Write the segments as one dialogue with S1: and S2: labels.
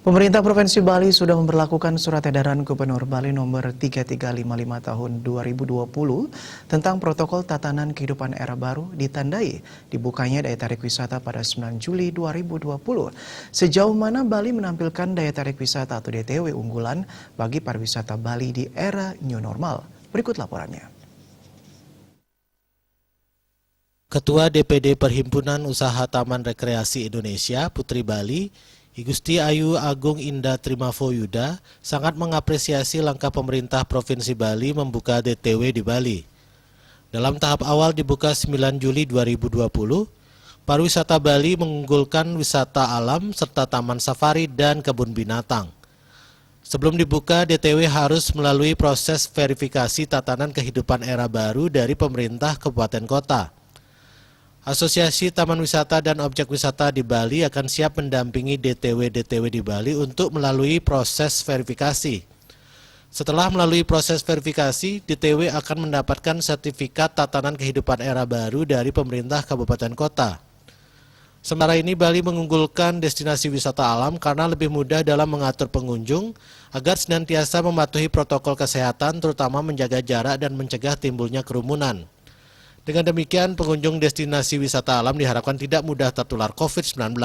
S1: Pemerintah Provinsi Bali sudah memberlakukan Surat Edaran Gubernur Bali nomor 3355 tahun 2020 tentang protokol tatanan kehidupan era baru ditandai dibukanya daya tarik wisata pada 9 Juli 2020. Sejauh mana Bali menampilkan daya tarik wisata atau DTW unggulan bagi pariwisata Bali di era new normal? Berikut laporannya.
S2: Ketua DPD Perhimpunan Usaha Taman Rekreasi Indonesia, Putri Bali, I Gusti Ayu Agung Indah Trimavoyuda sangat mengapresiasi langkah pemerintah Provinsi Bali membuka DTW di Bali. Dalam tahap awal dibuka 9 Juli 2020, pariwisata Bali mengunggulkan wisata alam serta taman safari dan kebun binatang. Sebelum dibuka, DTW harus melalui proses verifikasi tatanan kehidupan era baru dari pemerintah kabupaten kota. Asosiasi Taman Wisata dan Objek Wisata di Bali akan siap mendampingi DTW-DTW di Bali untuk melalui proses verifikasi. Setelah melalui proses verifikasi, DTW akan mendapatkan sertifikat tatanan kehidupan era baru dari pemerintah kabupaten kota. Sementara ini Bali mengunggulkan destinasi wisata alam karena lebih mudah dalam mengatur pengunjung agar senantiasa mematuhi protokol kesehatan terutama menjaga jarak dan mencegah timbulnya kerumunan. Dengan demikian, pengunjung destinasi wisata alam diharapkan tidak mudah tertular COVID-19.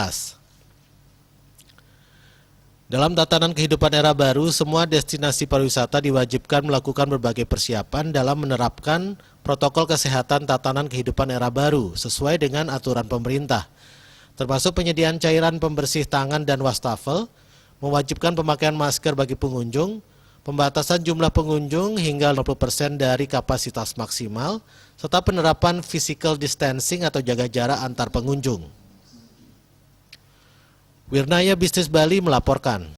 S2: Dalam tatanan kehidupan era baru, semua destinasi pariwisata diwajibkan melakukan berbagai persiapan dalam menerapkan protokol kesehatan tatanan kehidupan era baru sesuai dengan aturan pemerintah, termasuk penyediaan cairan pembersih tangan dan wastafel, mewajibkan pemakaian masker bagi pengunjung, pembatasan jumlah pengunjung hingga 50% dari kapasitas maksimal, serta penerapan physical distancing atau jaga jarak antar pengunjung. Wirnaya Bisnis Bali melaporkan.